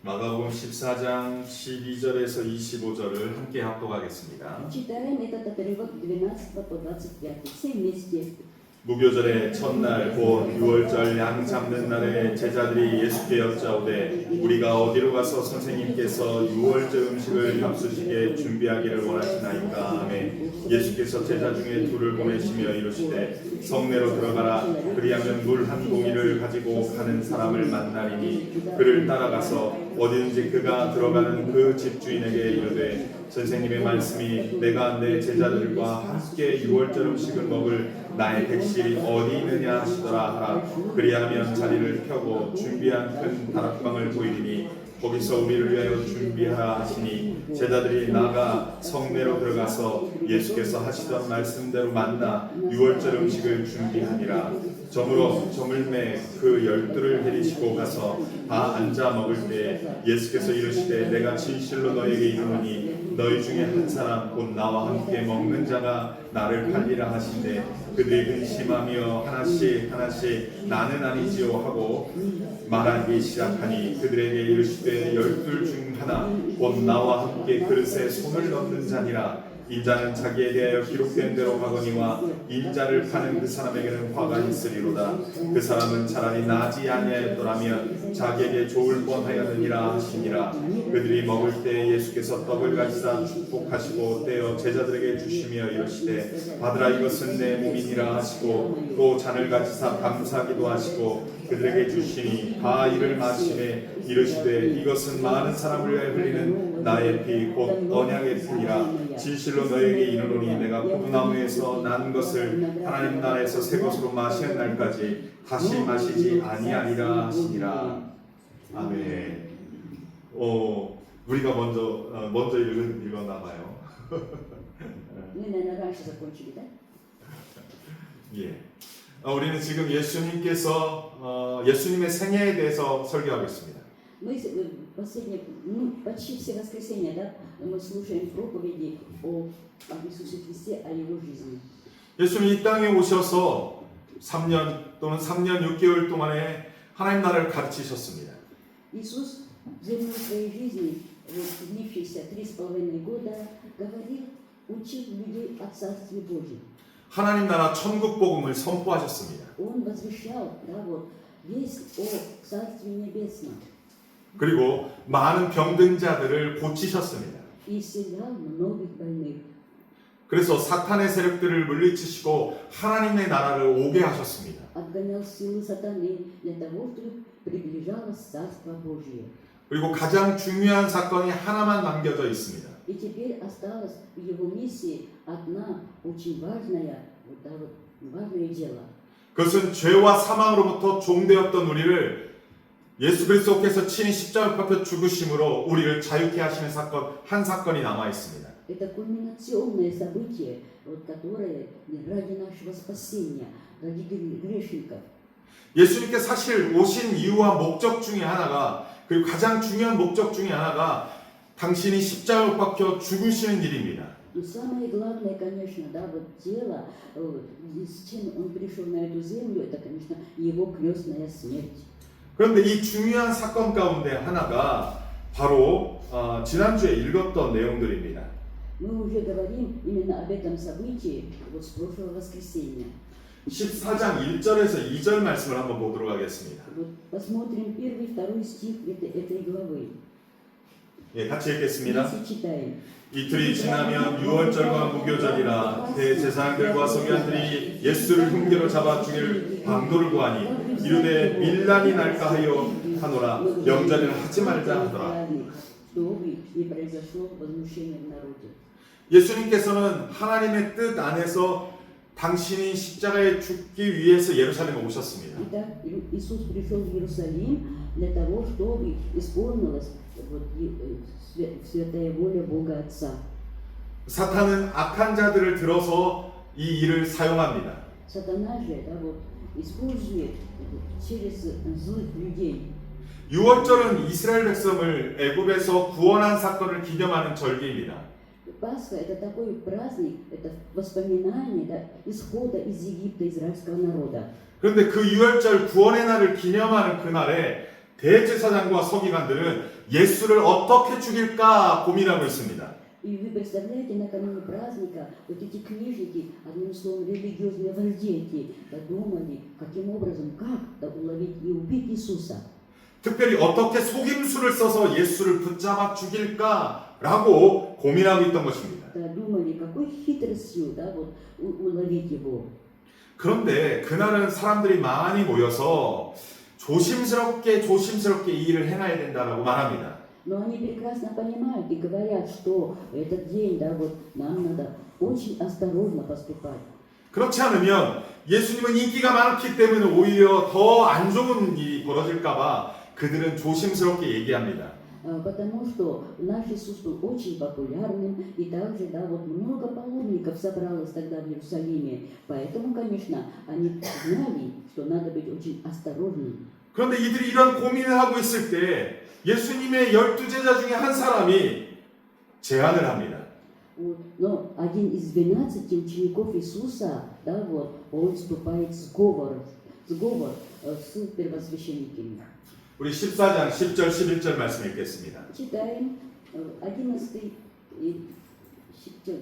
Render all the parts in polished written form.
마가복음 14장 12절에서 25절을 함께 합독하겠습니다. Читаем этот отрывок 12 по 25. Все вместе. 무교절의 첫날 곧 6월절 양 잡는 날에 제자들이 예수께 여짜오되 우리가 어디로 가서 선생님께서 6월절 음식을 잡수시게 준비하기를 원하시나이까 하매 예수께서 제자 중에 둘을 보내시며 이르시되 성내로 들어가라 그리하면 물 한 공기를 가지고 가는 사람을 만나리니 그를 따라가서 어디든지 그가 들어가는 그 집주인에게 이르되 선생님의 말씀이 내가 내 제자들과 함께 6월절 음식을 먹을 나의 객실이 어디 있느냐 하시더라 하라. 그리하면 자리를 펴고 준비한 큰 다락방을 보이리니 거기서 우리를 위하여 준비하라 하시니 제자들이 나가 성내로 들어가서 예수께서 하시던 말씀대로 만나 6월절 음식을 준비하니라. 저물매 그 12를 데리시고 가서 다 앉아 먹을 때 예수께서 이르시되 내가 진실로 너에게 이르노니 너희 중에 한 사람 곧 나와 함께 먹는 자가 나를 팔리라 하신대 그들이 근심하며 하나씩 나는 아니지요 하고 말하기 시작하니 그들에게 이르시되 12 중 하나 곧 나와 함께 그릇에 손을 넣는 자니라. 인자는 자기에 대하여 기록된 대로 가거니와 인자를 파는 그 사람에게는 화가 있으리로다. 그 사람은 차라리 나지 아니하였더라면 자기에게 좋을 뻔하였느니라 하시니라. 그들이 먹을 때 예수께서 떡을 가지사 축복하시고 떼어 제자들에게 주시며 이르시되 받으라 이것은 내 몸이니라 하시고 또 잔을 가지사 감사기도 하시고 그들에게 주시니 다 이를 마시매 이르시되 이것은 많은 사람을 위하여 흘리는 나의 피 곧 언약의 피니라. 진실로 너에게 이르노니 내가 포도나무에서 난 것을 하나님 나라에서 새 것으로 마시는 날까지 다시 마시지 아니하리라 하시니라. 아멘. 우리가 먼저 읽었나 봐요. Мы, наверное, раньше закончили, да? 예. 우리는 지금 예수님의 생애에 대해서 설교하고 있습니다. Мы последние, почти все воскресенья, да, мы слушаем проповеди об Иисусе Христе, о Его жизни. 예수님이 이 땅에 오셔서 3년 또는 3년 6개월 동안에 하나님 나라를 가르치셨습니다. Иисус в земной своей жизни, длившейся 3,5 года, говорил, учил людей о Царстве Божьем. 하나님 나라 천국 복음을 선포하셨습니다. Он возвещал, да, вот, весть о Царстве Небесном. 그리고 많은 병든 자들을 고치셨습니다. И исцелял многих больных. 그래서 사탄의 세력들을 물리치시고 하나님의 나라를 오게 하셨습니다. Отгонял силы сатаны для того, чтобы приближалось Царство Божие. 그리고 가장 중요한 사건이 하나만 남겨져 있습니다. И теперь осталось в его миссии одна очень важное дело. 그것은 죄와 사망으로부터 종되었던 우리를 예수 그리스도께서 친히 십자가에 박혀 죽으심으로 우리를 자유케 하시는 한 사건이 남아 있습니다. Это кульминационное событие, которое ради нашего спасения, ради грешников. 예수님께 사실 오신 이유와 목적 중에 하나가 그리고 가장 중요한 목적 중에 하나가 당신이 십자가에 박혀 죽으시는 일입니다. Но самое главное, конечно, да, вот дело, с чем он пришел на эту землю, это, конечно, его крестная смерть. 그런데 이 중요한 사건 가운데 하나가 바로 지난주에 읽었던 내용들입니다. Мы уже говорим именно об этом событии вот с прошлого воскресенья. 14장 1절에서 2절 말씀을 한번 보도록 하겠습니다. Вот посмотрим 1-2 стих этой главы. 예, 같이 읽겠습니다. Вместе читаем. 이틀이 지나면 6월절과 무교절이라 대제사장들과 서기관들이 예수를 흉계로 잡아 죽일 방도를 구하니 이르되 밀란이 날까 하여 하노라 명절에는 하지 말자 하더라. 예수님께서는 하나님의 뜻 안에서 당신이 십자가에 죽기 위해서 예루살렘에 오셨습니다. Иисус пришел в Иерусалим для того, чтобы исполнилась святая воля Бога Отца. 사탄은 악한 자들을 들어서 이 일을 사용합니다. Сатана же, да, вот, использует через злых людей. 6월절은 이스라엘 백성을 애굽에서 구원한 사건을 기념하는 절기입니다. Пасха – это такой праздник, это воспоминание, да, исхода из Египта израильского народа. 그런데 그 6월절 구원의 날을 기념하는 그날에 대제사장과 서기관들은 예수를 어떻게 죽일까 고민하고 있습니다. И вы представляете, накануне праздника вот эти книжники, одним словом, религиозные вожди эти, думали, каким образом, как уловить и убить Иисуса. 특별히 어떻게 속임수를 써서 예수를 붙잡아 죽일까라고 고민하고 있던 것입니다. Думали, какой хитростью вот, уловить его. 그런데 그날은 사람들이 많이 모여서 조심스럽게 이 일을 행해야 된다라고 말합니다. Но они прекрасно понимают и говорят, что этот день, вот, нам надо очень осторожно поступать. 그렇지 않으면 예수님은 인기가 많기 때문에 오히려 더 안 좋은 일이 벌어질까봐 그들은 조심스럽게 얘기합니다. Потому что наш Иисус был очень популярным, и также, вот, много паломников собралось тогда в Иерусалиме. Поэтому, конечно, они знали, что надо быть очень осторожным. 그런데 이들이 이런 고민을 하고 있을 때 예수님의 12제자 중에 한 사람이 제안을 합니다. Но один из 12 учеников Иисуса, вот, он вступает в сговор с первосвященниками. 우리 14장 10절 11절 말씀 읽겠습니다. Читаем 11 и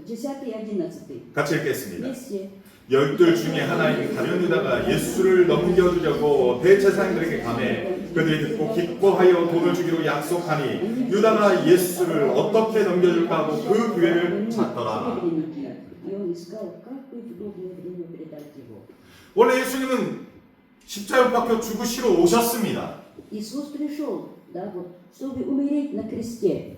10 и 11. 같이 읽겠습니다. Вместе. 12 중에 하나인 가룟 유다가 예수를 넘겨주려고 대제사장들에게 감해 그들이 듣고 기뻐하여 돈을 주기로 약속하니 유다가 예수를 어떻게 넘겨줄까 하고 그 기회를 찾더라. И он искал, как бы в удобное время передать его. 원래 예수님은 십자가에 못 박혀 죽으시러 오셨습니다. Иисус пришел, вот, чтобы умереть на кресте.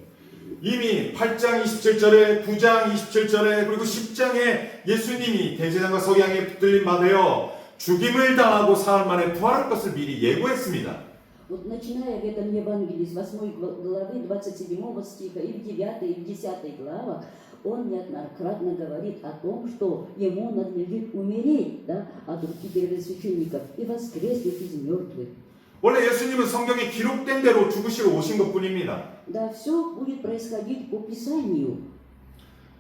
이미 8장 27절에 9장 27절에 그리고 10장에 예수님이 대제사장과 서기관에게 붙들림 받아 죽임을 당하고 사흘 만에 부활할 것을 미리 예고했습니다. Вот начиная в этом Евангелии с 8 главы 27 стиха и в 9 и в 10 главах, он неоднократно говорит о том, что ему надлежит умереть, от руки первосвященников и воскреснуть из мертвых. 원래 예수님은 성경에 기록된 대로 죽으시러 오신 것뿐입니다. Да, все будет происходить по Писанию.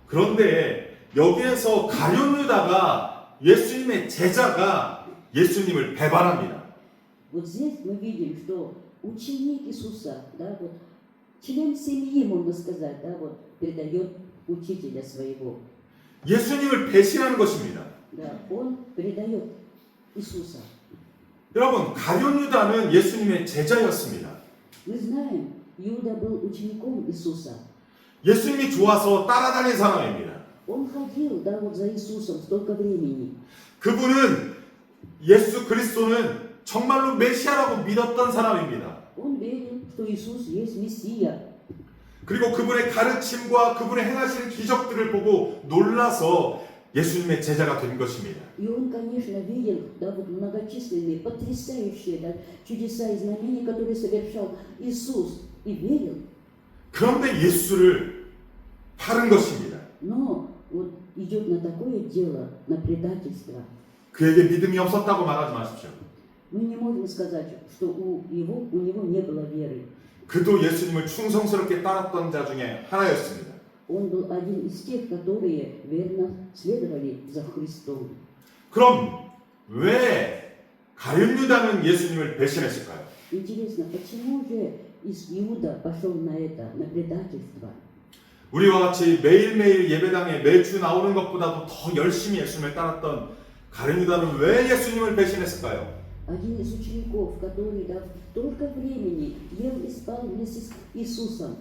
그런데 여기에서 가룟 유다가 예수님의 제자가 예수님을 배반합니다. Вот здесь мы видим, что ученик Иисуса, вот, член семьи, можно сказать, вот, предает учителя своего. 예수님을 배신하는 것입니다. Да, он предает Иисуса. 여러분, 가룟 유다는 예수님의 제자였습니다. Мы знаем, Иуда был учеником Иисуса. 예수님이 좋아서 따라다닌 사람입니다. Он ходил, вот, за Иисусом столько времени. 그분은 예수 그리스도는 정말로 메시아라고 믿었던 사람입니다. Он верил, что Иисус есть Мессия. 그리고 그분의 가르침과 그분의 행하시는 기적들을 보고 놀라서 예수님의 제자가 된 것입니다. И он, конечно, видел, вот, многочисленные, потрясающие, чудеса и знамения, которые совершал Иисус, и верил. 그런데 예수를 팔은 것입니다. Но вот идет на такое дело, на предательство. 그에게 믿음이 없었다고 말하지 마십시오. Мы не можем сказать, что у него не было веры. 그도 예수님을 충성스럽게 따랐던 자 중에 하나였습니다. Он был один из тех, которые верно следовали за Христом. 그럼 왜 가룟 유다는 예수님을 배신했을까요? Интересно, почему же Иуда пошел на это, на предательство? 우리와 같이 매일매일 예배당에 매주 나오는 것보다도 더 열심히 예수님을 따랐던 가룟 유다는 왜 예수님을 배신했을까요? Один из учеников, который столько времени ел и спал вместе с Иисусом.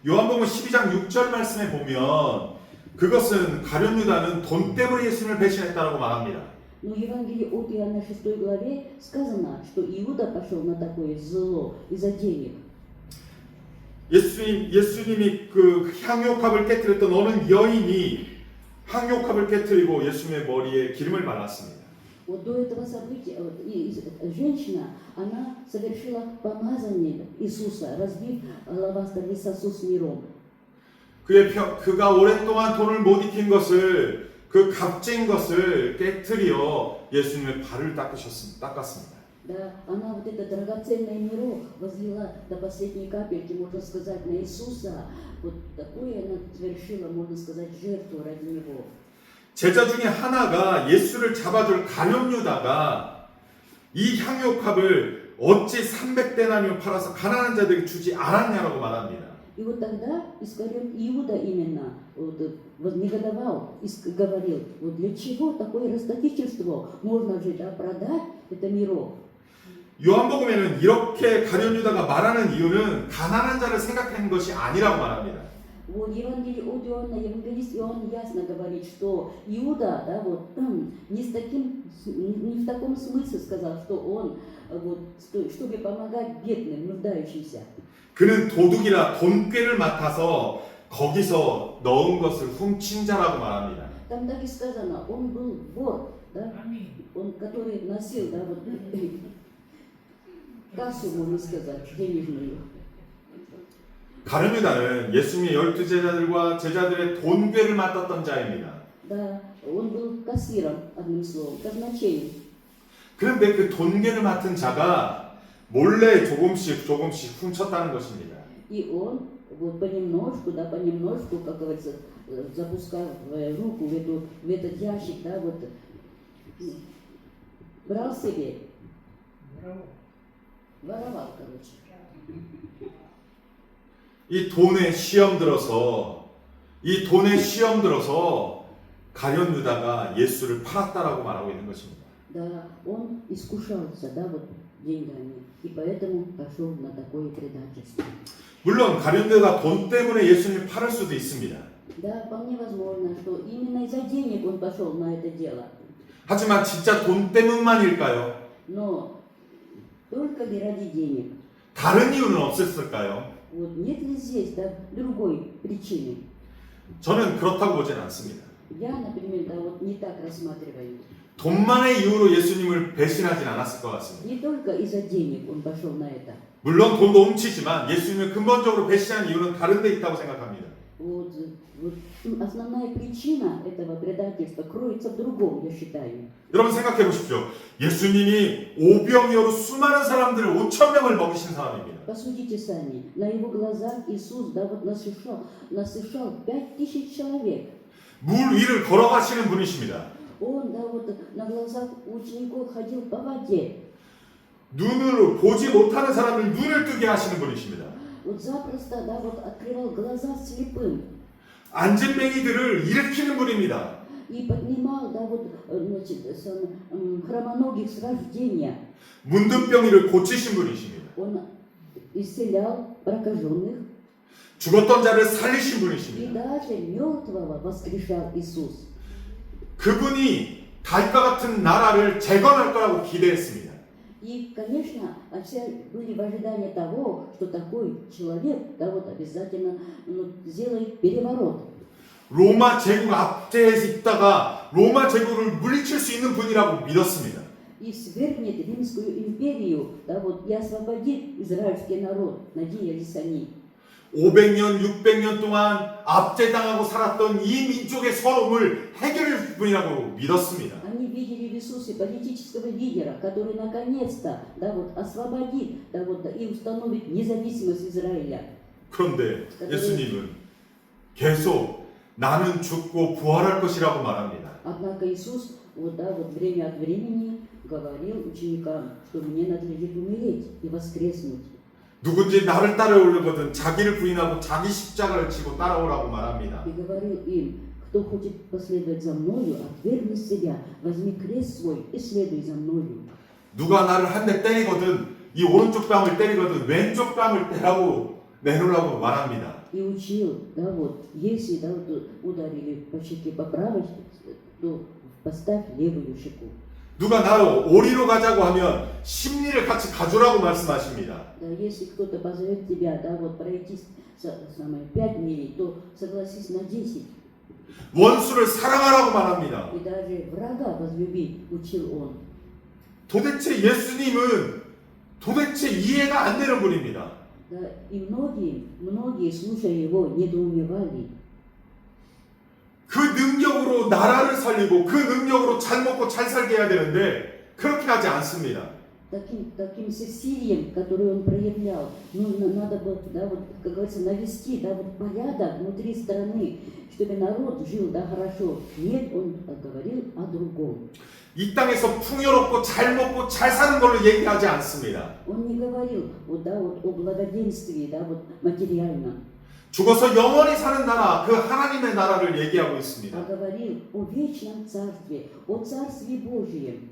요한복음 12장 6절 말씀에 보면 그것은 가룟 유다는 돈 때문에 예수님을 배신했다라고 말합니다. Но в Евангелии от Иоанна 6 главе сказано, что Иуда пошел на такое зло из-за денег. 예수님이 그 향유컵을 깨뜨렸던 어느 여인이 향유컵을 깨뜨리고 예수님의 머리에 기름을 발랐습니다. Вот до этого события женщина, она совершила помазание Иисуса, разбив алавастровый сосуд с миром. 그가 오랫동안 돈을 못 익힌 것을 그 값진 것을 깨뜨려 예수님의 발을 닦았습니다. Да, она вот это драгоценное миро возлила до последней капельки, можно сказать, на Иисуса. Вот такое она совершила, можно сказать, жертву ради него. 제자 중에 하나가 예수를 잡아줄 가룟 유다가 이 향유컵을 어찌 300데나리온 팔아서 가난한 자들에게 주지 않았냐라고 말합니다. И вот тогда Искариот Иуда именно вознегодовал и говорил, вот для чего такое расточительство? Можно же продать это миру. 요한복음에는 이렇게 가룟 유다가 말하는 이유는 가난한 자를 생각하는 것이 아니라고 말합니다. Вот Евангелие от Иоанна, евангелист Иоанн ясно говорит, что Иуда, да, вот, не в таком смысле сказал, что он, чтобы помогать бедным, нуждающимся. 그는 도둑이라 돈꾀를 맡아서 거기서 넣은 것을 훔친 자라고 말합니다. Там так и сказано, он был вор, да, он, который носил, да, вот, кассу, можно сказать, денежную. 가룟 유다는 예수님의 12제자들과 제자들의 돈괴를 맡았던 자입니다. Да, он был кассиром, одним словом, казначеем. 그런데 그 돈괴를 맡은 자가 몰래 조금씩 훔쳤다는 것입니다. И он вот понемножку, как говорится, запускал руку в этот ящик, да, вот, брал себе, воровал, короче. 이 돈에 시험 들어서 가룟 유다가 예수를 팔았다라고 말하고 있는 것입니다. Да, он искушался, да, вот деньгами, и поэтому пошел на такое предательство. 물론 가룟 유다가 돈 때문에 예수님을 팔을 수도 있습니다. Да, вполне возможно, что именно из-за денег он пошел на это дело. 하지만 진짜 돈 때문만일까요? Но только ли ради денег? 다른 이유는 없었을까요? Вот нет ли здесь, да, другой причины? 저는 그렇다고 보진 않습니다. Я, например, да, вот не так рассматриваю. 돈만의 이유로 예수님을 배신하진 않았을 것 같습니다. Не только из-за денег он пошел на это. 물론 돈도 훔치지만 예수님을 근본적으로 배신한 이유는 다른 데 있다고 생각합니다. Вот основная причина этого предательства кроется в другом, я считаю. 여러분 생각해 보십시오. 예수님이 오병이어로 수많은 사람들을 5,000명을 먹이신 사람입니다. Посудите сами, на его глазах Иисус, да, вот насыщал 5000 человек. 물 위를 걸어가시는 분이십니다. Он, да, вот на глазах учеников ходил по воде. 눈으로 보지 못하는 사람을 눈을 뜨게 하시는 분이십니다. Вот запросто, да, вот открывал глаза слепым. 안진뱅이들을 일으키는 분입니다. И поднимал, да, вот, значит, хромоногих с рождения. 문둥병이를 고치신 분이십니다. Он исцелял прокаженных. 죽었던 자를 살리신 И 분이십니다. даже мертвого воскрешал Иисус. 그분이 다윗과 같은 나라를 재건할 거라고 기대했습니다. И, конечно, все были в ожидании того, что такой человек, да, вот обязательно сделает переворот. 로마 제국 압제에 있다가 로마 제국을 물리칠 수 있는 분이라고 믿었습니다. И свергнет Римскую империю, да, вот, и освободит израильский народ, надеялись они. 500년, 600년 동안 압제당하고 살았던 이 민족의 서러움을 해결해 줄 분이라고 믿었습니다. Они видели в Иисусе политического лидера, который наконец-то, да, вот, освободит, да, вот, и установит независимость Израиля. 그런데 예수님은 계속 나는 죽고 부활할 것이라고 말합니다. Однако Иисус, вот, да, вот, время от времени говорил ученикам, что мне надлежит умереть и воскреснуть. 누군지 나를 따라오려거든 자기를 부인하고 자기 십자가를 지고 따라오라고 말합니다. И говорил им, кто хочет последовать за мною, отвергни себя, возьми крест свой и следуй за мною. 누가 나를 한 대 때리거든 이 오른쪽 뺨을 때리거든 왼쪽 뺨을 내놓으라고 말합니다. И учил, да, вот, если, да, вот, ударили по щеке по правой, то поставь левую щеку. 누가 나를 오리로 가자고 하면 심리를 같이 가주라고 말씀하십니다. Да, если кто-то позовет тебя, да, вот, пройти 5 миль, то согласись на 10. 원수를 사랑하라고 말합니다. И даже врага возлюби, учил он. 도대체 예수님은 도대체 이해가 안 되는 분입니다. Да, и многие, слушая его, недоумевали. 그 능력으로 나라를 살리고 그 능력으로 잘 먹고 잘 살게 해야 되는데 그렇게 하지 않습니다. Таким всесилием, которое он проявлял, надо было, да, вот, как говорится, навести, да, вот, порядок внутри страны, чтобы народ жил, да, хорошо. Нет, он говорил о другом. 이 땅에서 풍요롭고 잘 먹고 잘 사는 걸로 얘기하지 않습니다. Он не говорил вот, да, вот, о благоденствии, да, вот, материальном, 죽어서 영원히 사는 나라, 그 하나님의 나라를 얘기하고 있습니다. а говорил о вечном царстве, о царстве Божьем.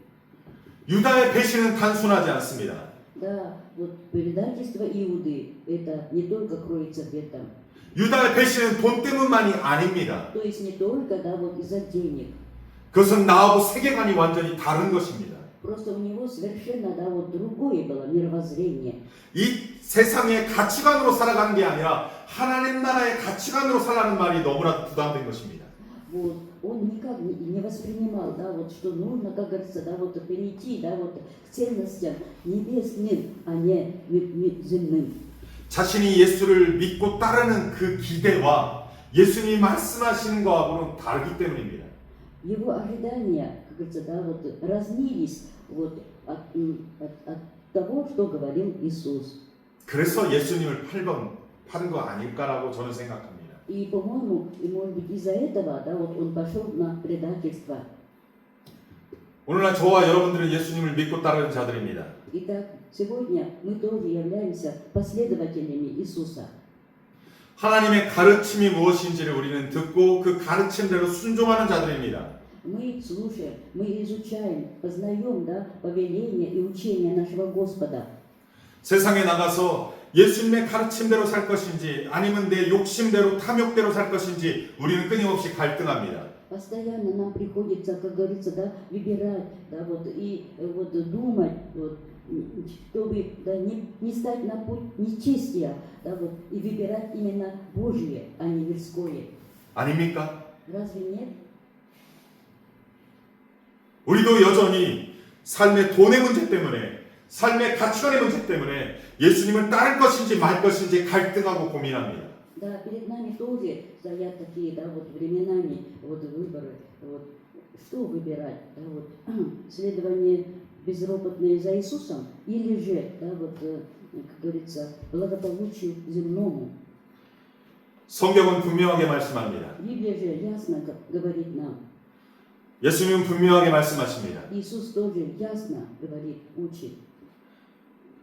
유다의 배신은 단순하지 않습니다. Да, вот предательство Иуды, это не только кроется в этом. 유다의 배신은 돈 때문만이 아닙니다. То есть не только, да, вот из-за денег. 그것은 나하고 세계관이 완전히 다른 것입니다. Просто у него совершенно, да, вот другое было мировоззрение. 이 세상의 가치관으로 살아가는 게 아니라 하나님 나라의 가치관으로 살라는 말이 너무나 부담된 것입니다. Вот, он никак не воспринимал, да, вот, что нужно, как говорится, да, вот, перейти, да, вот, к ценностям небесным, а не земным. 자신이 예수를 믿고 따르는 그 기대와 예수님이 말씀하시는 것하고는 다르기 때문입니다. Его ожидания, как говорится, да, вот, разнились вот, от того, что говорил Иисус. 그래서 예수님을 파는 거 아닐까라고 저는 생각합니다. И, по-моему, и, может быть, из-за этого, да, вот, он пошел на предательство. 오늘날 저와 여러분들은 예수님을 믿고 따르는 자들입니다. Итак, сегодня мы тоже являемся последователями Иисуса. 하나님의 가르침이 무엇인지를 우리는 듣고 그 가르침대로 순종하는 자들입니다. Мы слушаем, мы изучаем, познаем, да, повеления и учения нашего Господа. 세상에 나가서 예수님의 가르침대로 살 것인지 아니면 내 욕심대로 탐욕대로 살 것인지 우리는 끊임없이 갈등합니다. Постоянно нам приходится, как говорится, да, выбирать, да, вот, и вот, думать, вот, чтобы, да, не стать на путь нечестия, да, вот, и выбирать именно Божье, а не мирское. 아닙니까? Разве нет? 우리도 여전히 삶의 돈의 문제 때문에 삶의 가치관의 문제 때문에 예수님을 따를 것인지 말 것인지 갈등하고 고민합니다. Да, перед нами тоже стоят такие, да, вот временами вот выборы, вот, что выбирать, да, вот, следование безропотное за Иисусом или же, да, вот, как говорится, благополучию земному. 성경은 분명하게 말씀합니다. Библия же ясно говорит нам, 예수님은 분명하게 말씀하십니다. Иисус тоже ясно говорит, учит.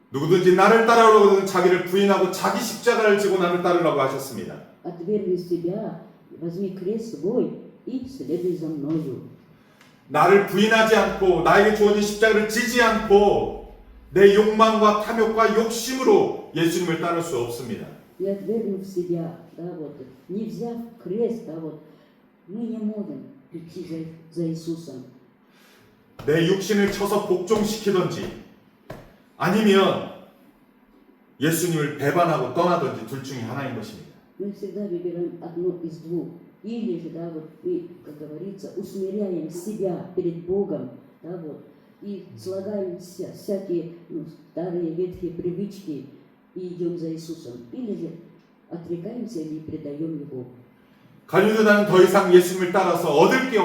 누구든지 나를 따르려거든 자기를 부인하고 자기 십자가를 지고 나를 따르라고 하셨습니다. Отвергни себя, возьми крест свой и следуй за мною. 나를 부인하지 않고 나에게 주어진 십자가를 지지 않고 내 욕망과 탐욕과 욕심으로 예수님을 따를 수 없습니다. И отвергнув себя, да, вот, не взяв крест, да, вот, мы не можем идти за Иисусом. 내 육신을 쳐서 복종시키든지 아니면 예수님을 배반하고 떠나든지 둘 중에 하나인 것입니다. Мы всегда выбираем одно из двух. Или же, да, вот, мы, как говорится, усмиряем себя перед Богом, да, вот, и слагаем всякие, ну, старые ветхие привычки и идем за Иисусом. Или же отрекаемся и предаем Его. 갈류다는 더 이상 예수님을 따라서 얻을 게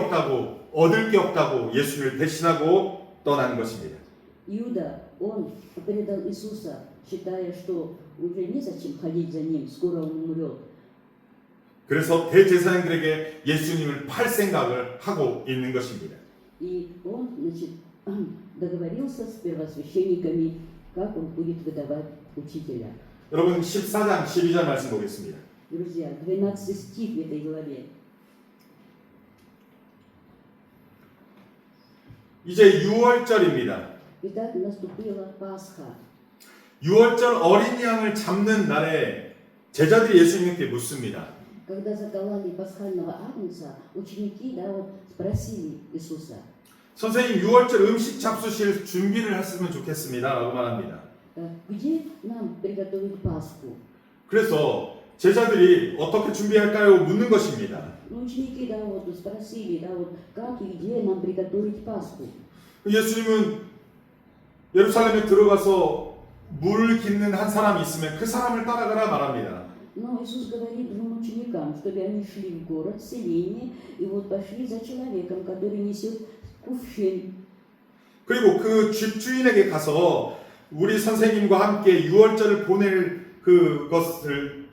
없다고 예수님을 배신하고 떠나는 것입니다. Иуда, он предал Иисуса, считая, что уже незачем ходить за Ним, скоро он умрет. 그래서 대제사장들에게 예수님을 팔 생각을 하고 있는 것입니다. И он, значит, договорился с первосвященниками, как он будет выдавать учителя. 여러분 14장 12절 말씀 보겠습니다. Друзья, 12 стих в этой главе. 이제 6월절입니다. Итак, наступила Пасха. 6월절 어린 양을 잡는 날에 제자들이 예수님께 묻습니다. Когда закололи пасхального агнца, ученики, да, вот, спросили Иисуса, 선생님 6월절 음식 잡수실 준비를 했으면 좋겠습니다 라고 말합니다. где нам приготовить Пасху? 그래서 제자들이 어떻게 준비할까요? 묻는 것입니다. Ну, ученики, да, вот, спросили, да, вот, как и где нам приготовить Пасху? 예수님은 예루살렘에 들어가서 물을 깃는 한 사람이 있으면 그 사람을 따라가라 말합니다. Но Иисус говорит двум ученикам, чтобы они шли в город, в селение, и вот пошли за человеком, который несет кувшин. 그리고 그 집주인에게 가서 우리 선생님과 함께 6월절을 보낼 그것을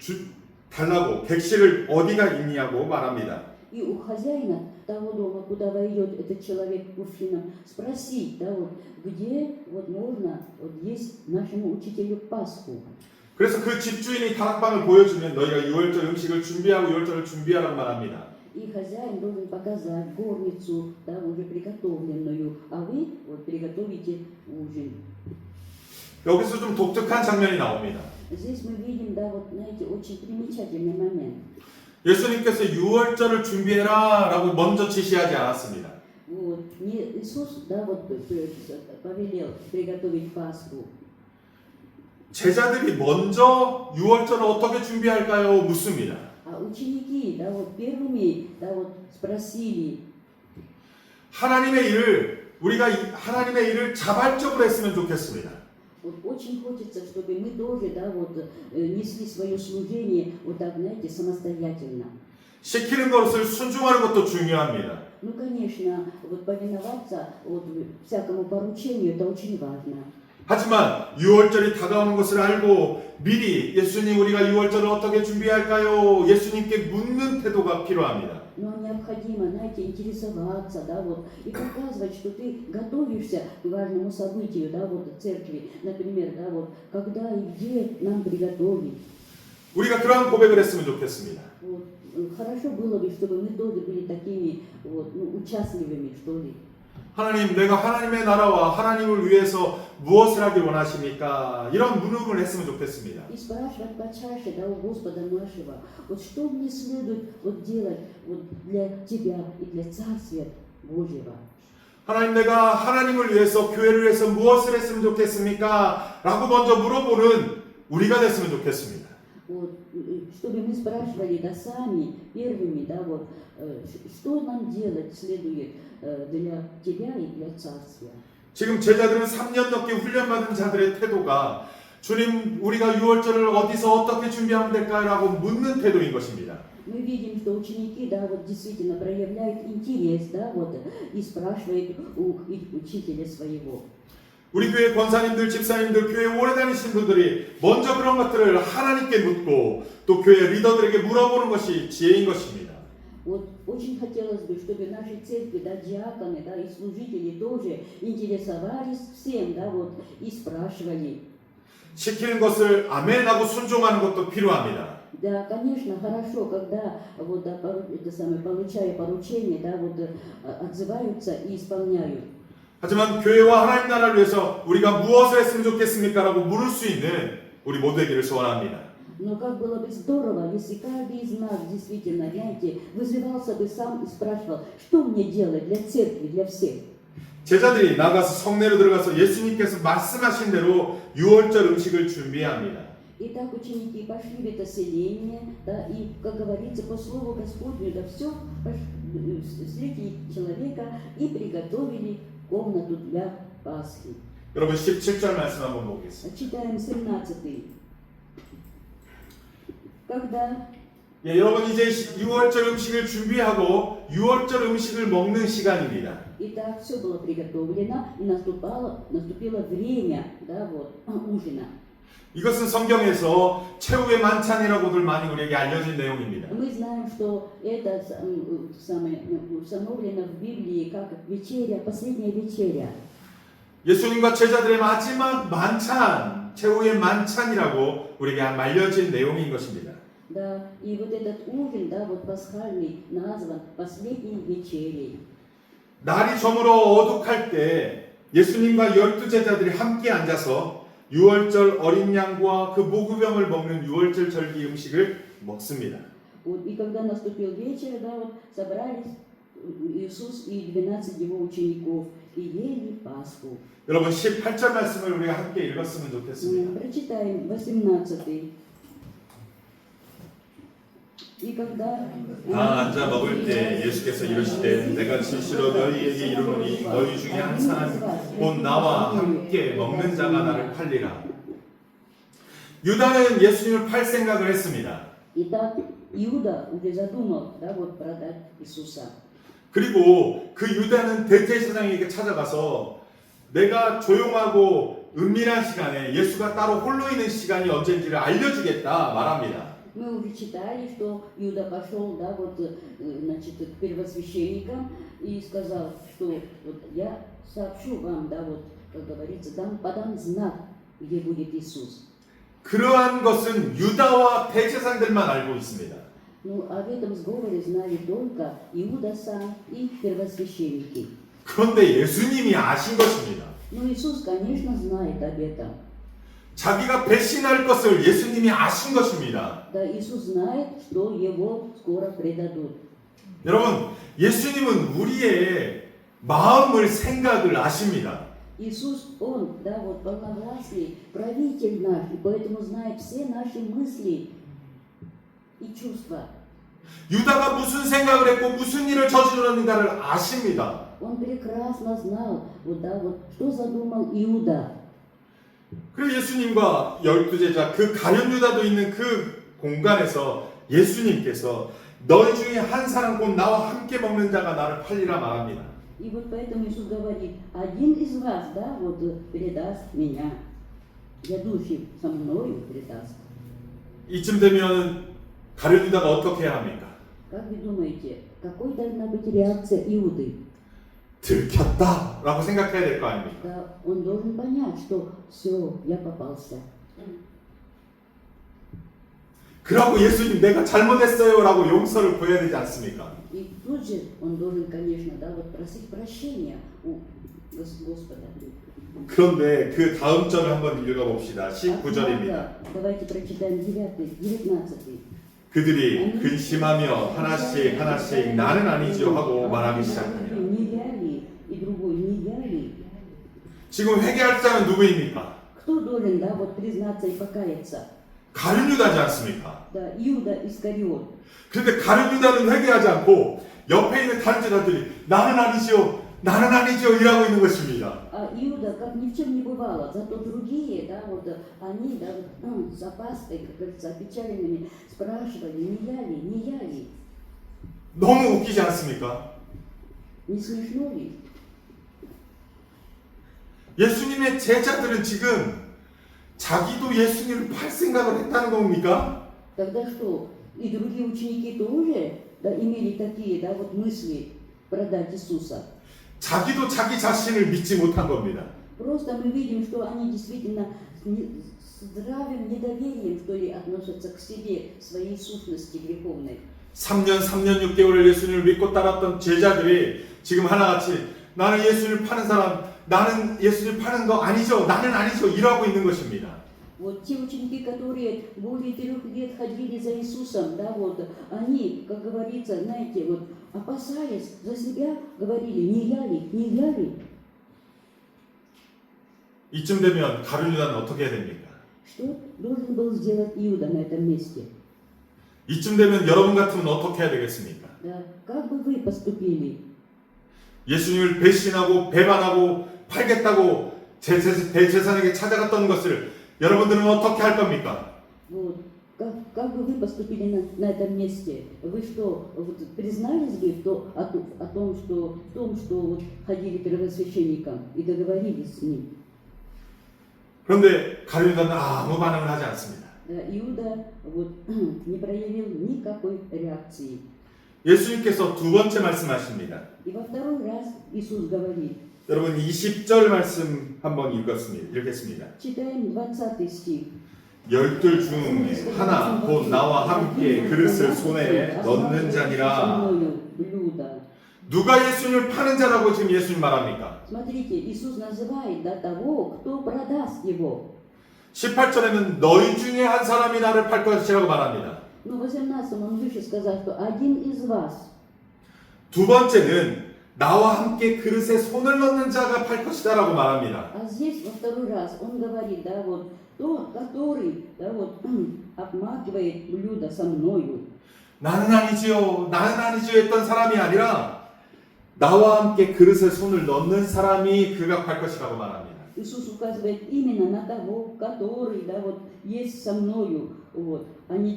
달라고 객실을 어디가 있냐고 말합니다. и у хозяина того дома, куда войдет этот человек кувшином, спросить, да, вот, где вот можно вот есть нашему учителю Пасху. 그래서 그 집주인이 다락방을 보여주면 너희가 유월절 음식을 준비하고 유월절을 준비하라고 말합니다. И хозяин должен показать горницу, да, уже приготовленную, а вы вот приготовите ужин. 여기서 좀 독특한 장면이 나옵니다. Здесь мы видим, да, вот, знаете, очень примечательный момент. 예수님께서 유월절을 준비해라 라고 먼저 지시하지 않았습니다. Вот, не Иисус, да, вот повелел приготовить Пасху. 제자들이 먼저 유월절을 어떻게 준비할까요? 묻습니다. А ученики, да, вот первыми, да, вот спросили. 하나님의 일을 자발적으로 했으면 좋겠습니다. Вот очень хочется, чтобы мы тоже, да, вот несли свое служение вот так, знаете, самостоятельно. 시키는 것을 순종하는 것도 중요합니다. Ну, конечно, вот повиноваться вот всякому поручению, это очень важно. 하지만 유월절이 다가오는 것을 알고 미리 예수님 우리가 유월절을 어떻게 준비할까요? 예수님께 묻는 태도가 필요합니다. Но необходимо, знаете, интересоваться, да, вот, и показывать, что ты готовишься к важному событию, да, вот, церкви, например, да, вот, когда и где нам приготовить. 우리가 그러한 고백을 했으면 좋겠습니다. Вот, хорошо было бы, чтобы мы тоже были такими, вот, ну, участливыми, что ли. 하나님, 내가 하나님의 나라와 하나님을 위해서 무엇을 하길 원하십니까? 이런 문음을 했으면 좋겠습니다. И спрашивать почаще, да, у Господа нашего, вот что мне следует вот делать вот для Тебя и для Царствия Божьего. 하나님, 내가 하나님을 위해서 교회를 위해서 무엇을 했으면 좋겠습니까? 라고 먼저 물어보는 우리가 됐으면 좋겠습니다. Вот, чтобы мы спрашивали, да, сами, первыми, да, вот, что нам делать следует для Тебя и для Царствия. 지금 제자들은 3년 넘게 훈련받은 자들의 태도가 주님, 우리가 유월절을 어디서 어떻게 준비하면 될까라고 묻는 태도인 것입니다. Мы видим, что ученики, да, вот действительно проявляют интерес, да, вот, и спрашивают у учителя своего. 우리 교회 권사님들, 집사님들, 교회 오래 다니신 분들이 먼저 그런 것들을 하나님께 묻고 또 교회 리더들에게 물어보는 것이 지혜인 것입니다. Вот очень хотелось бы, чтобы наши церкви, да, диаконы, да, и служители тоже интересовались всем, да, вот, и спрашивали. 시키는 것을 아멘하고 순종하는 것도 필요합니다. Да, конечно, хорошо, когда вот, да, это самое, получая поручение, да, вот, отзываются и исполняют. 하지만 교회와 하나님 나라를 위해서 우리가 무엇을 했으면 좋겠습니까? 라고 물을 수 있는 우리 모두에게를 소원합니다. Но как было бы здорово, если каждый из нас действительно, знаете, вызывался бы сам и спрашивал, что мне делать для церкви, для всех. 제자들이 나가서 성내로 들어가서 예수님께서 말씀하신 대로 유월절 음식을 준비해야 합니다. Итак, ученики пошли в это селение, да, и, как говорится, по слову Господню, да, все встретили человека и приготовили комнату для Пасхи. 여러분 17절 말씀 한번 보겠습니다. Читаем 17. Когда 예, 여러분 이제 유월절 음식을 준비하고 유월절 음식을 먹는 시간입니다. Итак, все было приготовлено, и наступило время, да, вот, ужина. 이것은 성경에서 최후의 만찬이라고들 많이 우리에게 알려진 내용입니다. Мы знаем, что это самое, установлено в Библии как вечеря, последняя вечеря. 예수님과 제자들의 마지막 만찬, 최후의 만찬이라고 우리에게 알려진 내용인 것입니다. Да, и вот этот ужин, да, вот пасхальный, назван последней вечерей. 날이 저물어 어둑할 때 예수님과 12제자들이 함께 앉아서 유월절 어린 양과 그 모구병을 먹는 유월절 절기 음식을 먹습니다. Вот, и когда наступил вечер, да, вот, собрались Иисус и 12 его учеников и ели Пасху. 여러분 18절 말씀을 우리가 함께 읽었으면 좋겠습니다. Прочитаем 18. 다 앉아 먹을 때 예수께서 이르시되 내가 진실로 너희에게 이르노니 너희 중에 한 사람 곧 나와 함께 먹는 자가 나를 팔리라. 유다는 예수님을 팔 생각을 했습니다. Итак, Иуда уже задумал, да, вот, продать Иисуса. 그리고 그 유다는 대제사장에게 찾아가서 내가 조용하고 은밀한 시간에 예수가 따로 홀로 있는 시간이 언제인지를 알려주겠다 말합니다. Мы уже читали, что Иуда пошел, да, вот, значит, к первосвященникам и сказал, что вот я сообщу вам, да, вот, как говорится, подам знак, где будет Иисус. 그러한 것은 유다와 대제사장들만 알고 있습니다. Ну, об этом сговоре знали только Иуда сам и первосвященники. 그런데 예수님이 아신 것입니다. Но Иисус, конечно, знает об этом. 자기가 배신할 것을 예수님이 아신 것입니다. Да, Иисус знает, что его скоро предадут. 여러분, 예수님은 우리의 마음을 생각을 아십니다. Иисус, Он, да, вот полновластный, правитель наш, и поэтому знает все наши мысли и чувства. 유다가 무슨 생각을 했고 무슨 일을 저지르는가를 아십니다. Он прекрасно знал, вот, да, вот, что задумал Иуда. 그리고 예수님과 12제자 그 가룟 유다도 있는 그 공간에서 예수님께서 너희 중에 한 사람 곧 나와 함께 먹는 자가 나를 팔리라 말합니다. И вот поэтому Иисус говорит, один из вас, да, вот предаст меня, идущий со мною предаст. 이쯤 되면 가룟 유다가 어떻게 해야 합니까? Как вы думаете, какой должна быть реакция Иуды? 들켰다라고 생각해야 될 거 아닙니까? Да, он должен понять, что все, я попался. 그러고 예수님 내가 잘못했어요라고 용서를 구해야 되지 않습니까? И тут же он должен, конечно, да, вот просить прощения у Господа. 그런데 그 다음 절을 한번 읽어봅시다. 19절입니다. Давайте прочитаем 19. 그들이 근심하며 하나씩 하나씩 나는 아니지요 하고 말하기 시작합니다. Не я ли? И другой, не я ли? 지금 회개할 자는 누구입니까? Кто должен, да, вот признаться и покаяться? 가룟 유다지 않습니까? Да, Иуда Искариот. 그런데 가룟 유다는 회개하지 않고 옆에 있는 다른 제자들이 나는 아니지요 이라고 있는 것입니다. А Иуда, как ни в чем не бывало, зато другие, да, вот они, да, вот, с опаской, как говорится, опечаленными спрашивали, не я ли, не я ли? 너무 웃기지 않습니까? Не смешно ли? 예수님의 제자들은 지금 자기도 예수님을 팔 생각을 했다는 겁니까? Тогда что? И другие ученики тоже, да, имели такие, да, вот мысли продать Иисуса. 자기도 자기 자신을 믿지 못한 겁니다. Просто мы видим, что они действительно с здравым недоверием, что ли, относятся к себе, своей сущности греховной. 3년 6개월을 예수님을 믿고 따랐던 제자들이 지금 하나같이 나는 예수를 파는 사람, 나는 예수를 파는 거 아니죠, 나는 아니죠 이러고 있는 것입니다. Вот те ученики, которые более 3 лет ходили за Иисусом, да, вот, они, как говорится, знаете, вот, опасаясь за себя, говорили, не я ли, не я ли? 이쯤 되면 가룟 유다는 어떻게 해야 됩니까? Что должен был сделать Иуда на этом месте? 이쯤 되면 여러분 같으면 어떻게 해야 되겠습니까? Да, как бы вы поступили? 예수님을 배신하고 배반하고 팔겠다고 대제사장에게 찾아갔던 것을 여러분들은 어떻게 할 겁니까? Вот, как бы вы поступили на этом месте? Вы что, вот, признались бы о том, что вот, ходили первосвященникам и договорились с ним? 그런데 가룟 유다는 아무 반응을 하지 않습니다. Иуда вот, не проявил никакой реакции. 예수님께서 두 번째 말씀하십니다. И во второй раз Иисус говорит, 여러분 20절 말씀 한번 읽겠습니다. читаем 20 стих. 12 중에 하나 곧 나와 함께 그릇을 손에 넣는 자니라. 누가 예수님을 파는 자라고 지금 예수님 말합니까? Смотрите, Иисус называет да, того, кто продаст его. 18절에는 너희 중에 한 사람이 나를 팔 것이라고 말합니다. Но в 18 он выше сказал, что один из вас. 두 번째는 나와 함께 그릇에 손을 넣는 자가 팔 것이다라고 말합니다. А здесь во второй раз он говорит, да, вот тот, который, да, вот обмакивает блюдо со мною. 나는 아니지요 했던 사람이 아니라 나와 함께 그릇에 손을 넣는 사람이 그가 팔 것이라고 말합니다. Иисус указывает именно на того, который, да, вот есть со мною, вот, они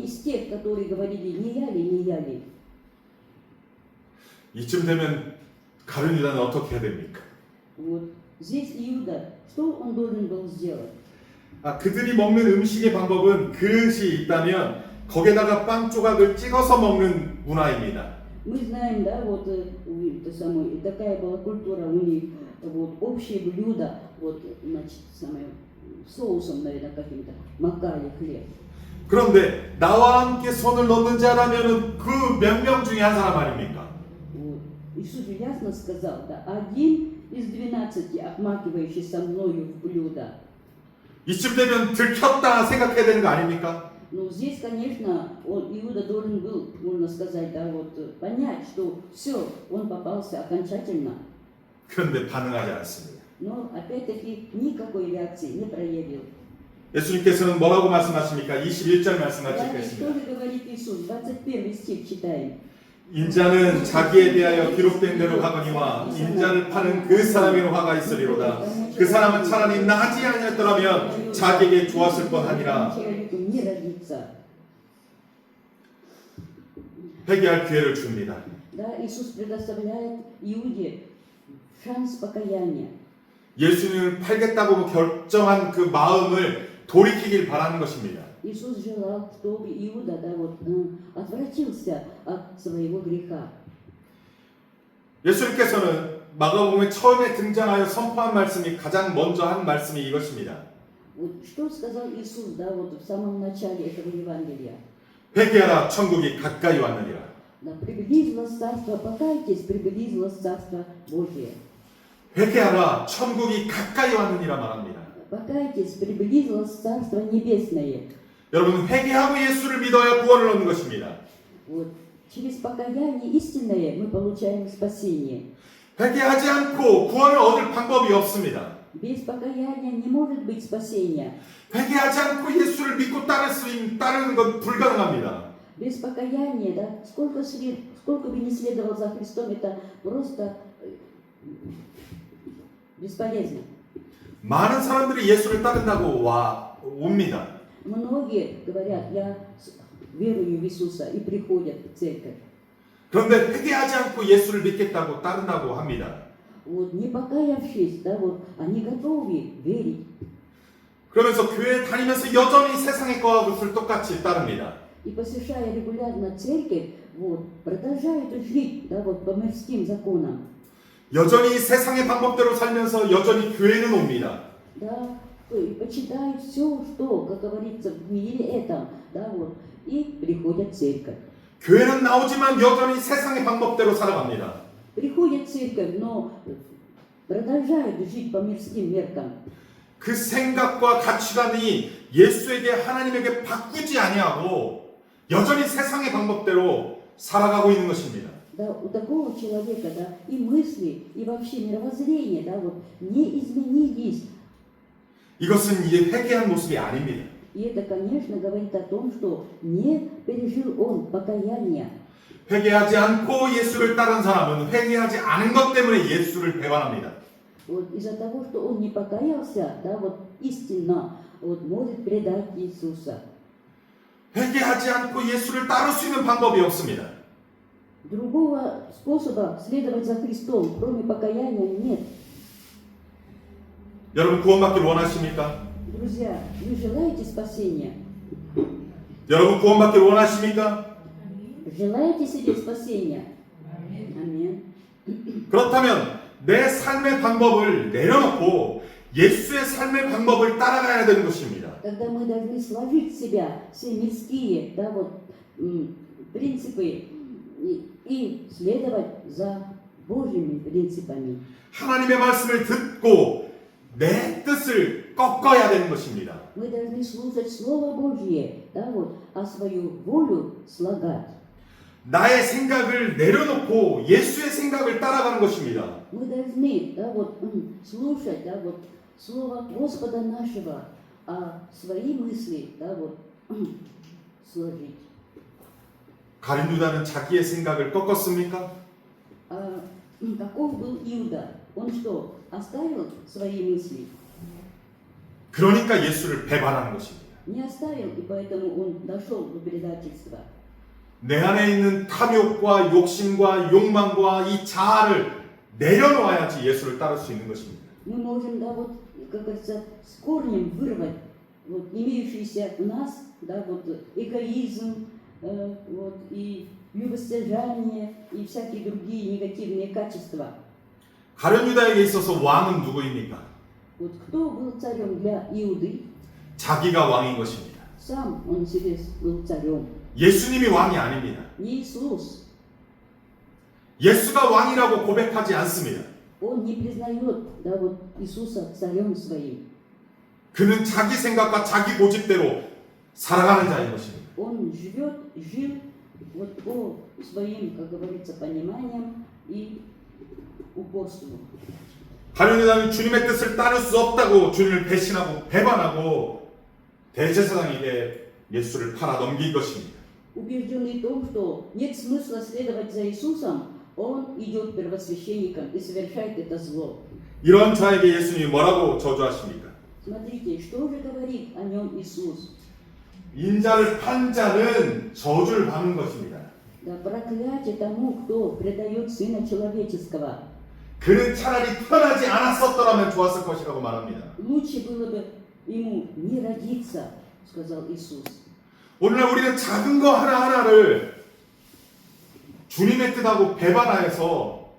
из тех, которые говорили, не я ли, не я ли. 이쯤 되면 가룟 유다는 어떻게 해야 됩니까? Вот здесь Иуда, что он должен был сделать? 그들이 먹는 음식의 방법은 그릇이 있다면 거기에다가 빵 조각을 찍어서 먹는 문화입니다. Мы знаем, да, вот такая была культура у них, вот общее блюдо, вот, значит, соусом, наверное, каким-то, макали хлеб. 그런데 나와 함께 손을 넣는 자라면은 그 몇 명 중에 한 사람 아닙니까? Вот. Иисус же ясно сказал, да, 1 из 12, обмакивающий со мною в блюдо. 이쯤 되면 들켰다 생각해야 되는 거 아닙니까? Ну, здесь, конечно, Иуда должен был, можно сказать, да, вот, понять, что все, он попался окончательно. 그런데 반응하지 않습니다. Но, опять-таки, никакой реакции не проявил. 예수님께서는 뭐라고 말씀하십니까? 21절 말씀 같이 Далее, 읽겠습니다. что же говорит Иисус? 21 стих читаем. 인자는 자기에 대하여 기록된 대로 하거니와 인자를 파는 그 사람에게는 화가 있으리로다. 그 사람은 차라리 나지 아니었더라면 자기에게 좋았을 뻔하니라. Человеку не родится. 회개할 기회를 줍니다. Да, Иисус предоставляет Иуде шанс покаяния. 예수님을 팔겠다고 결정한 그 마음을 돌이키길 바라는 것입니다. Иисус желал, чтобы Иуда, да, вот, отвратился от своего греха. 예수님께서는 마가복음에 처음에 등장하여 선포한 말씀이 가장 먼저 한 말씀이 이것입니다. Вот что сказал Иисус, да, вот в самом начале этого Евангелия? 회개하라, 천국이 가까이 왔느니라. Да, приблизилось царство, покайтесь, приблизилось царство Божие. 회개하라, 천국이 가까이 왔느니라 말합니다. Покайтесь, приблизилось царство небесное. 여러분, 회개하고 예수를 믿어야 구원을 얻는 것입니다. Вот через покаяние истинное мы получаем спасение. 회개하지 않고 구원을 얻을 방법이 없습니다. Без покаяния не может быть спасения. 회개하지 않고 예수를 믿고 따르는 건 불가능합니다. Без покаяния, да, сколько бы ни следовал за Христом, это просто бесполезно. 많은 사람들이 예수를 따른다고 옵니다. Многие говорят, я верую в Иисуса и приходят в церковь. 그런데 회개하지 않고 예수를 믿겠다고 따른다고 합니다. Вот, не покаявшись, да, вот, они готовы верить. 그러면서 교회 다니면서 여전히 세상의 것을 똑같이 따릅니다. И посещая регулярно церковь, вот, продолжают жить, да, вот, по мирским законам. 여전히 세상의 방법대로 살면서 여전히 교회는 옵니다. Да, и почитают все, что, как говорится, в мире этом, да, вот, и приходят в церковь. 교회는 나오지만 여전히 세상의 방법대로 살아갑니다. Приходят в церковь, но продолжают жить по мирским меркам. 그 생각과 가치관이 예수에게 하나님에게 바꾸지 아니하고 여전히 세상의 방법대로 살아가고 있는 것입니다. Да, у такого человека, да, и мысли, и вообще мировоззрение, да, вот, не изменились. 이것은 이제 회개한 모습이 아닙니다. И это, конечно, говорит о том, что не пережил он покаяния. 회개하지 않고 예수를 따른 사람은 회개하지 않은 것 때문에 예수를 배반합니다. Вот, из-за того, что он не покаялся, да, вот, истинно, вот, может предать Иисуса. 회개하지 않고 예수를 따를 수 있는 방법이 없습니다. Другого способа следовать за Христом, кроме покаяния, нет. 여러분 구원받기를 원하십니까? Друзья, вы желаете спасения? 여러분 구원받기를 원하십니까? Желаете себе спасения? Аминь. 그렇다면 내 삶의 방법을 내려놓고 예수의 삶의 방법을 따라가야 되는 것입니다. Тогда мы должны сложить в себя все мирские, да, вот, принципы и следовать за Божьими принципами. 하나님의 말씀을 듣고 내 뜻을 꺾어야 되는 것입니다. Мы должны слушать Слово Божье, да, вот, а свою волю слагать. 나의 생각을 내려놓고 예수의 생각을 따라가는 것입니다. Мы должны, да, вот, слушать, да, вот, Слово Господа нашего, а свои мысли, да, вот, сложить. 가룟 유다는 자기의 생각을 꺾었습니까? А каков был Иуда? Он что, оставил свои мысли? 그러니까 예수를 배반하는 것입니다. Не оставил, и поэтому он дошел до предательства. 내 안에 있는 탐욕과 욕심과 욕망과 이 자아를 내려놓아야지 예수를 따를 수 있는 것입니다. Мы можем, да, вот, как говорится, с корнем вырвать вот, имеющиеся у нас, да, вот, эгоизм, вот, и любостяжание, и всякие другие негативные качества. 가룟 유다에게 있어서 왕은 누구입니까? Вот кто был царем для Иуды? 자기가 왕인 것입니다. Сам он себе был царем. 예수님이 왕이 아닙니다. Не Иисус. 예수가 왕이라고 고백하지 않습니다. Он не признает, да, вот, Иисуса царем своим. 그는 자기 생각과 자기 고집대로 살아가는 자인 것입니다. Он жил вот по своим, как говорится, пониманиям и упорству. 가룟 유다는 주님의 뜻을 따를 수 없다고 주님을 배신하고 배반하고 대제사장에게 예수를 팔아 넘긴 것입니다. Убежденный в том, что нет смысла следовать за Иисусом, он идет первосвященником и совершает это зло. 이런 자에게 예수님이 뭐라고 저주하십니까? Смотрите, что же говорит о нем Иисус? 인자를 판 자는 저주를 받는 것입니다. Да, проклятие тому, кто предает Сына Человеческого. 그는 차라리 태어나지 않았었더라면 좋았을 것이라고 말합니다. Лучше было бы ему не родиться, сказал Иисус. 오늘날 우리는 작은 거 하나하나를 주님의 뜻하고 배반하여서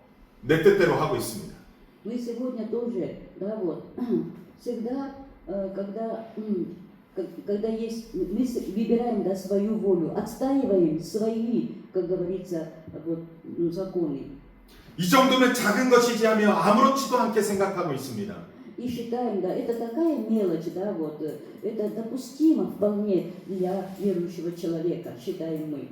내 뜻대로 하고 있습니다. Мы сегодня тоже, да, вот, всегда, когда есть, мы выбираем, да, свою волю, отстаиваем свои, как говорится, вот, законы. 이 정도면 작은 것이지 하며 아무렇지도 않게 생각하고 있습니다. И считаем, да, это такая мелочь, да, вот, это допустимо вполне для верующего человека, считаем мы.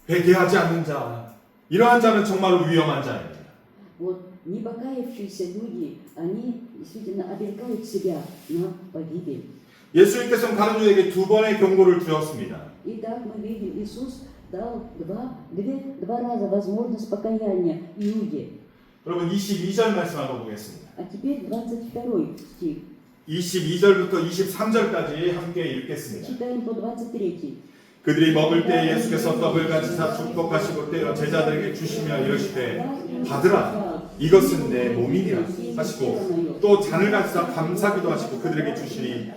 회개하지 않는 자, 이러한 자는 정말로 위험한 자입니다. Вот, не покаявшиеся люди, они действительно обрекают себя на погибель. 예수님께서는 가룟 유다에게 두 번의 경고를 주었습니다. Итак, мы видим, Иисус дал два раза возможность покаяния Иуде. 여러분 22절 말씀 한번 보겠습니다. А теперь 22 стих. 22절부터 23절까지 함께 읽겠습니다. Читаем по 23. 그들이 먹을 때 예수께서 떡을 가지사 축복하시고 떼어 제자들에게 주시며 이르시되 받으라 이것은 내 몸이니라 하시고 또 잔을 가지사 감사기도 하시고 그들에게 주시니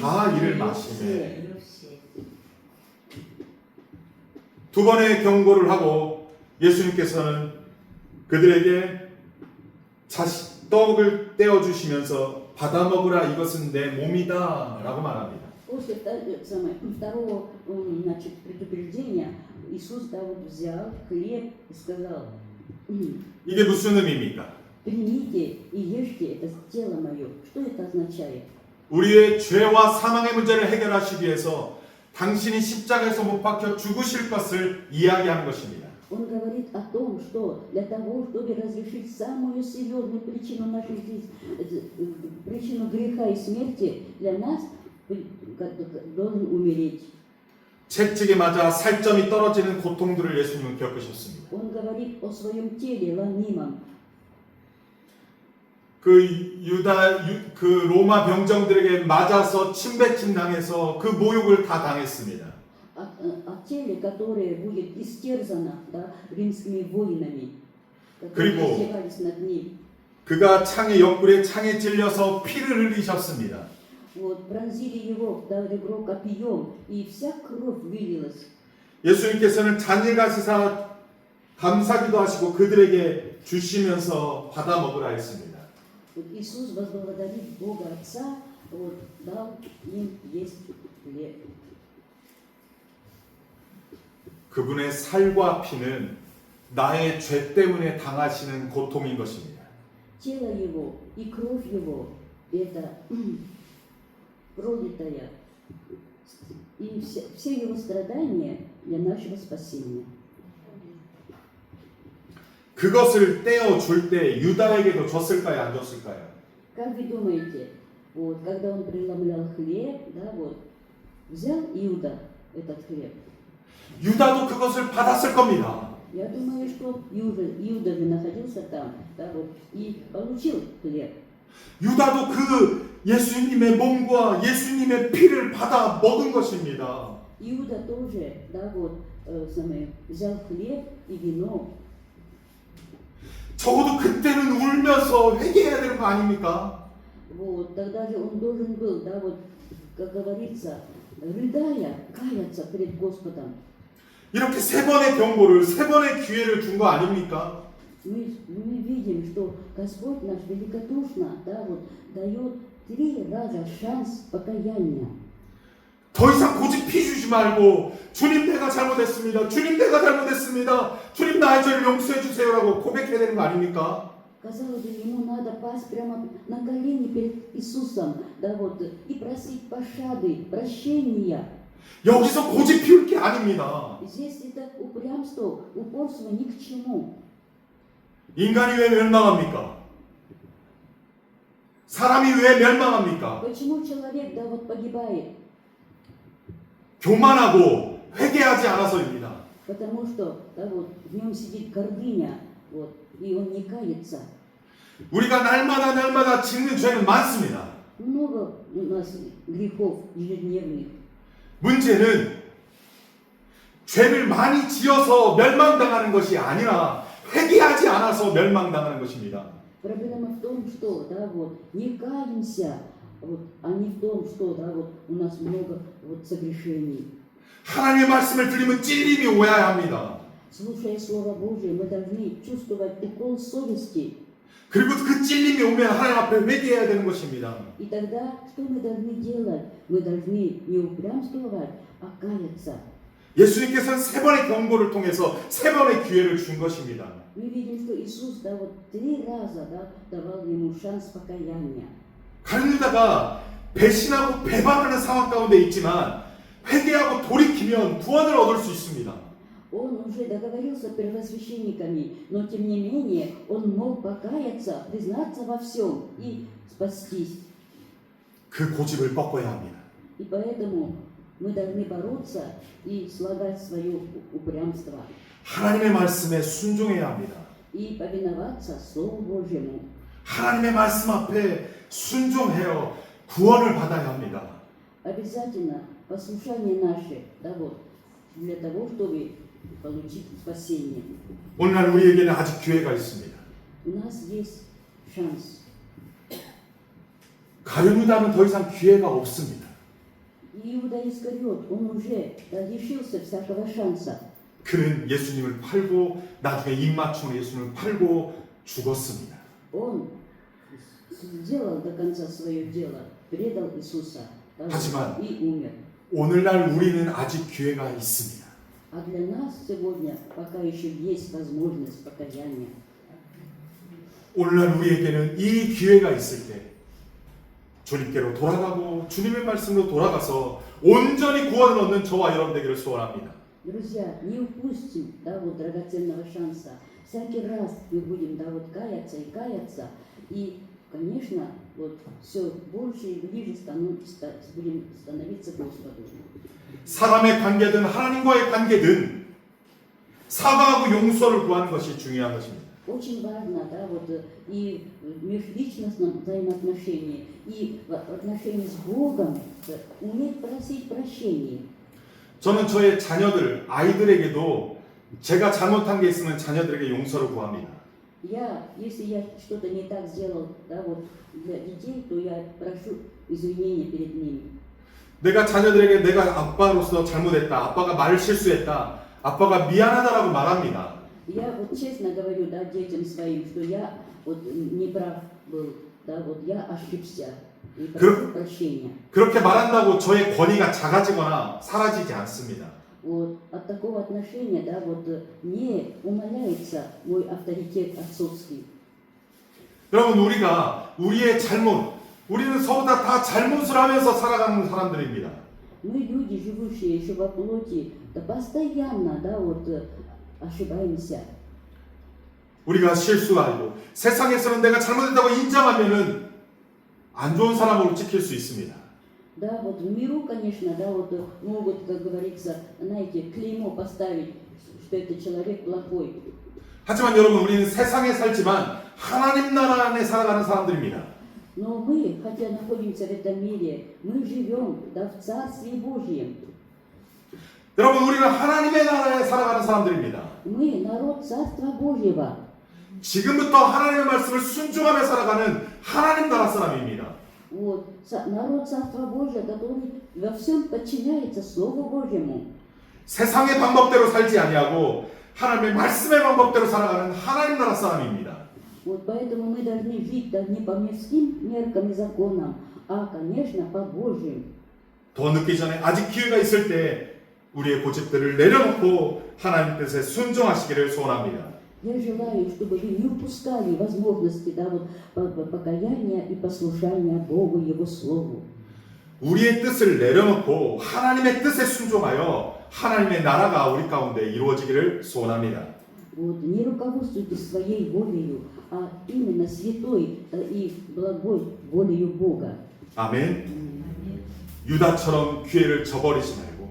다 이를 마시매. 두 번의 경고를 하고 예수님께서는 그들에게 떡을 떼어 주시면서 받아 먹으라 이것은 내 몸이다 라고 말합니다. После второго, значит, предупреждения Иисус взял хлеб и сказал: 이게 무슨 의미입니까? примите и ешьте, это тело мое. Что это означает? 우리의 죄와 사망의 문제를 해결하시기 위해서 당신이 십자가에서 못 박혀 죽으실 것을 이야기하는 것입니다. Он говорит о том, что для того, чтобы разрешить самую серьезную причину нашей жизни, причину греха и смерти, для нас должен умереть. 채찍에 맞아 살점이 떨어지는 고통들을 예수님은 겪으셨습니다. Он говорит о своем теле ломимом. 그 로마 병정들에게 맞아서 침뱉임 당해서 그 모욕을 다 당했습니다. О теле, которое будет истерзано, да, римскими воинами, которые 그리고 издевались над ним. 그가 옆구리에 창에 찔려서 피를 흘리셨습니다. Вот, пронзили его, да, ребро копьем, и вся кровь вылилась. 예수님께서는 잔을 가지사 감사기도 하시고 그들에게 주시면서 받아 먹으라 했습니다. Вот Иисус, возблагодарив Бога Отца, вот, дал им есть хлеб. 그분의 살과 피는 나의 죄 때문에 당하시는 고통인 것입니다. Тело его и кровь его – это пролитая, и все его страдания для нашего спасения. 그것을 떼어 줄 때 유다에게도 줬을까요, 안 줬을까요? Как вы думаете, вот, когда он преломлял хлеб, да, вот, взял Иуда этот хлеб? 유다도 그것을 받았을 겁니다. Я думаю, что Иуда же находился там, да, вот, и получил хлеб. 유다도 그 예수님의 몸과 예수님의 피를 받아 먹은 것입니다. Иуда тоже, да, вот, взял хлеб и вино. 적어도 그때는 울면서 회개해야 되는 거 아닙니까? вот, тогда же он должен был, да, вот, как говорится, рыдая, каяться перед Господом. 이렇게 세 번의 경고를, 세 번의 기회를 준 거 아닙니까? Мы видим, что Господь наш великодушно, да, вот, дает 3 раза шанс покаяния. 더 이상 고집 피주지 말고 주님 내가 잘못했습니다. 주님 내가 잘못했습니다. 주님 나의 죄를 용서해 주세요라고 고백해야 되는 거 아닙니까? Казалось бы, ему надо пасть прямо на колени перед Иисусом, да, вот, и просить пощады, прощения. 여기서 고집 피울 게 아닙니다. Здесь это упрямство, упорство ни к чему. 인간이 왜 멸망합니까? 사람이 왜 멸망합니까? Почему человек, да, вот, погибает? 교만하고 회개하지 않아서입니다. Потому что, да, вот, в нем сидит гордыня, вот, и он не кается. 우리가 날마다 짓는 죄는 많습니다. Много у нас грехов ежедневных. 문제는 죄를 많이 지어서 멸망당하는 것이 아니라 회개하지 않아서 멸망당하는 것입니다. Проблема в том, что, да, вот, не каемся, вот, а не в том, что, да, вот, у нас много вот, согрешений. 하나님의 말씀을 들으면 찔림이 오야 합니다. Слушая Слово Божие, мы должны чувствовать укол совести. 그리고 그 찔림이 오면 하나님 앞에 회개해야 되는 것입니다. И тогда что мы должны делать? Мы должны не упрямствовать, а каяться. 예수님께서는 세 번의 경고를 통해서 세 번의 기회를 준 것입니다. Мы видим, что Иисус, да, вот 3 раза, да, давал ему шанс покаяния. 가룟 유다가 배신하고 배반하는 상황 가운데 있지만 회개하고 돌이키면 구원을 얻을 수 있습니다. Он уже договорился с первосвященниками, но тем не менее он мог покаяться, признаться во всем и спастись. 그 고집을 꺾어야 합니다. И поэтому мы должны бороться и слагать свое упрямство 하나님의 말씀에 순종해야 합니다. и повиноваться Слову Божьему. 하나님의 말씀 앞에 순종해요. 구원을 받아야 합니다. Обязательно послушание наше, да, вот, для того, чтобы получить спасение. 오늘날 우리에게는 아직 기회가 있습니다. У нас есть шанс. 가룟 유다는 더 이상 기회가 없습니다. Иуда Искариот, он уже лишился всякого шанса. 그는 예수님을 팔고 나중에 입맞춤으로 예수님을 팔고 죽었습니다. Он сделал до конца свое дело, предал Иисуса, да, 하지만 и умер. 오늘날 우리는 아직 기회가 있습니다. А для нас сегодня пока еще есть возможность покаяния. 오늘날 우리에게는 이 기회가 있을 때 주님께로 돌아가고 주님의 말씀으로 돌아가서 온전히 구원을 얻는 저와 여러분 되기를 소원합니다. Друзья, не упустим, да, вот драгоценного шанса. Всякий раз мы будем, да, вот каяться и каяться, и, конечно, вот все больше и ближе будем становиться к Господу. 사람의 관계든 하나님과의 관계든 사과하고 용서를 구하는 것이 중요한 것입니다. Очень важно, да, вот и в межличностном взаимоотношении, и в отношении с Богом уметь просить прощения. 저는 저의 자녀들, 아이들에게도 제가 잘못한 게 있으면 자녀들에게 용서를 구합니다. Если я что-то не так сделал, да, вот для детей, то я прошу извинения перед ними. 내가 자녀들에게 내가 아빠로서 잘못했다, 아빠가 말을 실수했다, 아빠가 미안하다라고 말합니다. Я вот честно говорю, да, детям своим, что я вот не прав был, да, вот я ошибся и прошу прощения. 그렇게 말한다고 저의 권위가 작아지거나 사라지지 않습니다. Вот от такого отношения, да, вот не умаляется мой авторитет отцовский. 여러분 우리가 우리의 잘못, 우리는 서로 다 잘못을 하면서 살아가는 사람들입니다. Мы люди, живущие еще во плоти, да постоянно, да, вот ошибаемся. 우리가 실수하고 세상에서는 내가 잘못했다고 인정하면은 안 좋은 사람으로 찍힐 수 있습니다. Да, вот в миру, конечно, да, вот могут, как говорится, знаете, клеймо поставить, что это человек плохой. 하지만 여러분 우리는 세상에 살지만 하나님 나라 안에 살아가는 사람들입니다. Но мы, хотя находимся в этом мире, мы живем, да, в Царстве Божьем. 여러분 우리는 하나님의 나라에 살아가는 사람들입니다. Мы народ Царства Божьего. 지금부터 하나님의 말씀을 순종하며 살아가는 하나님 나라 사람입니다. Вот, народ Царства Божия, который во всем подчиняется Слову Божьему. 세상의 방법대로 살지 아니하고 하나님의 말씀의 방법대로 살아가는 하나님 나라 사람입니다. Вот поэтому мы должны жить да, не по мирским меркам и законам, а, конечно, по Божьим. 더 늦기 전에 아직 기회가 있을 때 우리의 고집들을 내려놓고 하나님 뜻에 순종하시기를 소원합니다. Я желаю, чтобы вы не упускали возможности да, вот, покаяния и послушания Богу, Его Слову. 우리의 뜻을 내려놓고 하나님의 뜻에 순종하여 하나님의 나라가 우리 가운데 이루어지기를 소원합니다. Вот, не руководствуйтесь своей волею, а именно святой и благой волею Бога. 아멘. 유다처럼 기회를 저버리지 말고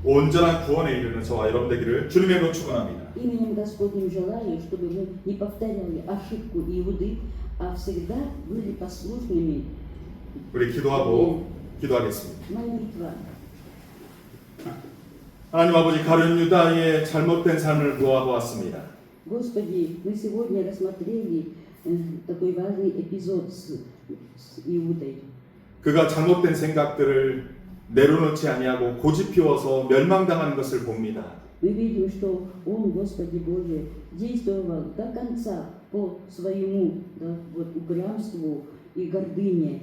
온전한 구원에 이르는 저와 여러분 되기를 주님의 이름으로 축원합니다. Именем Господним желаю, чтобы мы не повторяли ошибку Иуды, а всегда были послушными. 우리 기도하고 기도하겠습니다. Молитва. 하나님 아버지, 가룟 유다의 잘못된 삶을 보아보았습니다. Господи, мы сегодня рассмотрели такой важный эпизод с Иудой. 그가 잘못된 생각들을 내려놓지 아니하고 고집 피워서 멸망당하는 것을 봅니다. Мы видим, что он, Господи Боже, действовал до конца по своему да, вот, упрямству и гордыне.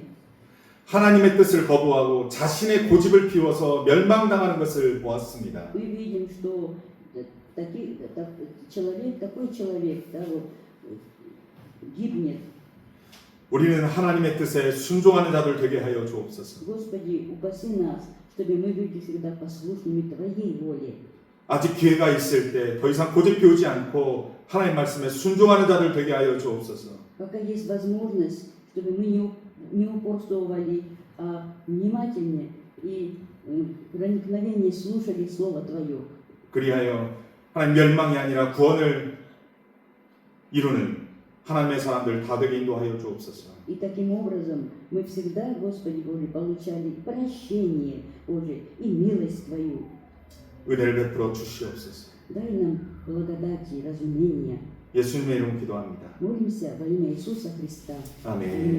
하나님의 뜻을 거부하고 자신의 고집을 피워서 멸망당하는 것을 보았습니다. Мы видим, что такой человек да, вот, гибнет. 우리는 하나님의 뜻에 순종하는 자들 되게 하여 주옵소서. Господи, упаси нас, чтобы мы были всегда послушными Твоей воле. 아직 기회가 있을 때 더 이상 고집 피우지 않고 하나님 말씀에 순종하는 자들 되게 하여 주옵소서. Пока есть возможность, чтобы мы не упорствовали, а внимательнее и проникновение слушали Слово Твое. 그리하여 하나님 멸망이 아니라 구원을 이루는 하나님의 사람들 다 되게 인도하여 주옵소서. И таким образом мы всегда, Господи Боже, получали прощение Божие и милость Твою. 은혜를 베풀어 주시옵소서. Дай нам благодати и разумения. 예수님의 이름 기도합니다. Молимся во имя Иисуса Христа. 아멘.